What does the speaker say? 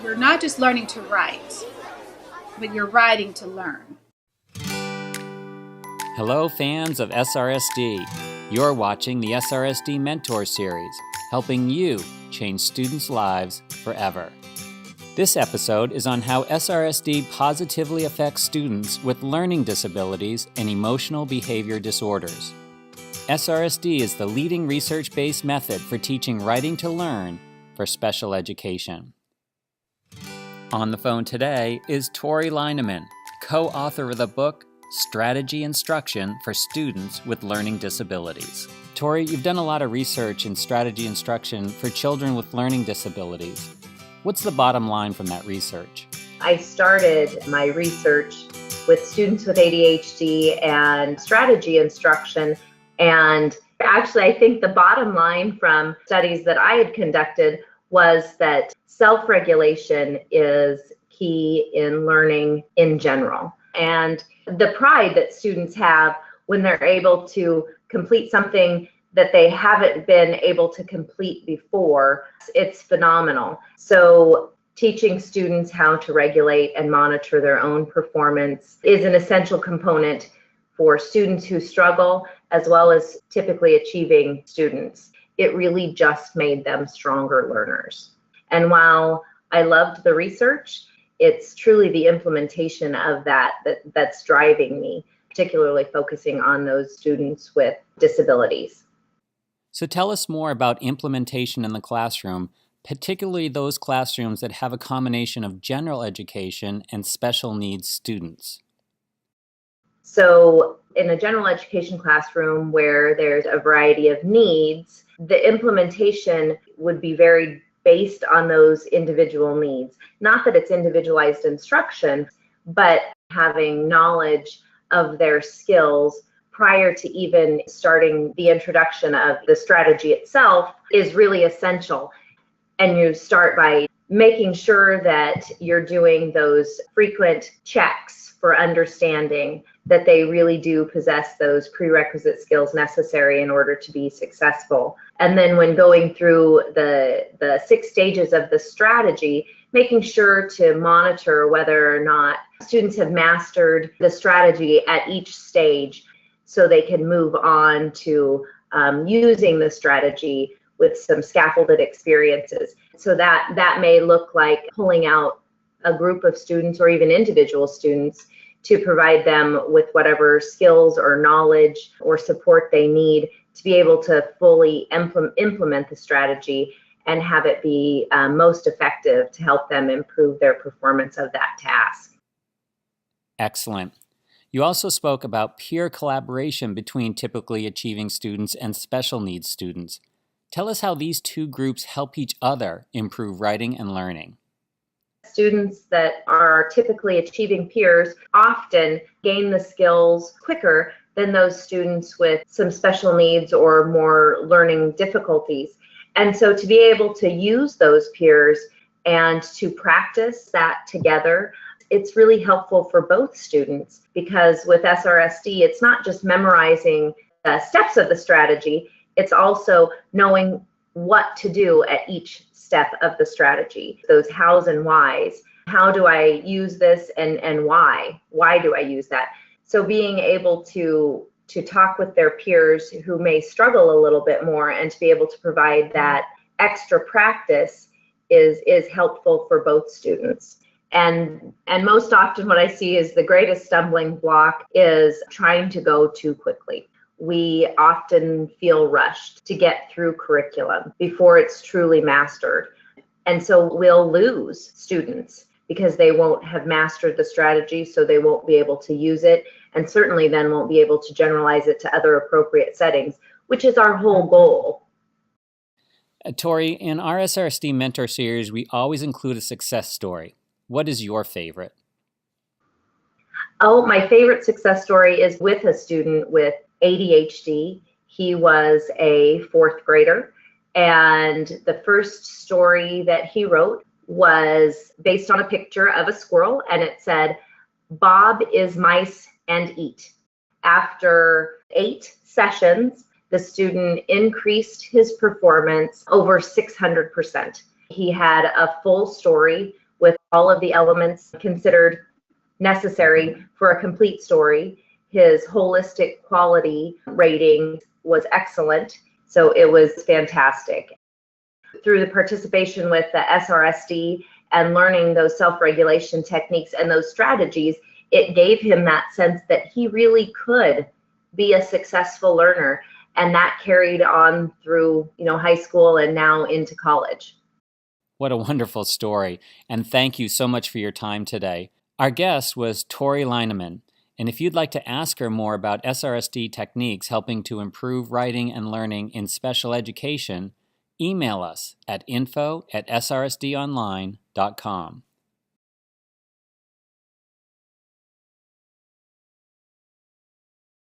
you're not just learning to write, but you're writing to learn. Hello, fans of SRSD. You're watching the SRSD Mentor Series, helping you change students' lives forever. This episode is on how SRSD positively affects students with learning disabilities and emotional behavior disorders. SRSD is the leading research-based method for teaching writing to learn for special education. On the phone today is Tori Lienemann, co-author of the book Strategy Instruction for Students with Learning Disabilities. Tori, you've done a lot of research in strategy instruction for children with learning disabilities. What's the bottom line from that research? I started my research with students with ADHD and strategy instruction. And actually, I think the bottom line from studies that I had conducted was that self-regulation is key in learning in general. And the pride that students have when they're able to complete something that they haven't been able to complete before, it's phenomenal. So teaching students how to regulate and monitor their own performance is an essential component for students who struggle, as well as typically achieving students. It really just made them stronger learners. And while I loved the research, it's truly the implementation of that's driving me, particularly focusing on those students with disabilities. So tell us more about implementation in the classroom, particularly those classrooms that have a combination of general education and special needs students. So in a general education classroom where there's a variety of needs, the implementation would be very based on those individual needs. Not that it's individualized instruction, but having knowledge of their skills prior to even starting the introduction of the strategy itself is really essential. And you start by making sure that you're doing those frequent checks for understanding that they really do possess those prerequisite skills necessary in order to be successful. And then when going through the 6 stages of the strategy, making sure to monitor whether or not students have mastered the strategy at each stage so they can move on to using the strategy with some scaffolded experiences. So that may look like pulling out a group of students or even individual students to provide them with whatever skills or knowledge or support they need to be able to fully implement the strategy and have it be most effective to help them improve their performance of that task. Excellent. You also spoke about peer collaboration between typically achieving students and special needs students. Tell us how these two groups help each other improve writing and learning. Students that are typically achieving peers often gain the skills quicker than those students with some special needs or more learning difficulties. And so to be able to use those peers and to practice that together, it's really helpful for both students, because with SRSD, it's not just memorizing the steps of the strategy, it's also knowing what to do at each step of the strategy, those hows and whys. How do I use this and why? Why do I use that? So being able to talk with their peers who may struggle a little bit more and to be able to provide that extra practice is helpful for both students. And most often what I see is the greatest stumbling block is trying to go too quickly. We often feel rushed to get through curriculum before it's truly mastered. And so we'll lose students because they won't have mastered the strategy, so they won't be able to use it, and certainly then won't be able to generalize it to other appropriate settings, which is our whole goal. Tori, in our SRSD Mentor Series, we always include a success story. What is your favorite? Oh, my favorite success story is with a student with ADHD. He was a 4th grader, and the first story that he wrote was based on a picture of a squirrel, and it said, "Bob is mice and eat." After 8 sessions, the student increased his performance over 600%. He had a full story with all of the elements considered necessary for a complete story. His holistic quality rating was excellent, so it was fantastic. Through the participation with the SRSD and learning those self-regulation techniques and those strategies, it gave him that sense that he really could be a successful learner, and that carried on through, high school and now into college. What a wonderful story, and thank you so much for your time today. Our guest was Tori Lienemann, and if you'd like to ask her more about SRSD techniques helping to improve writing and learning in special education, email us at info@srsdonline.com.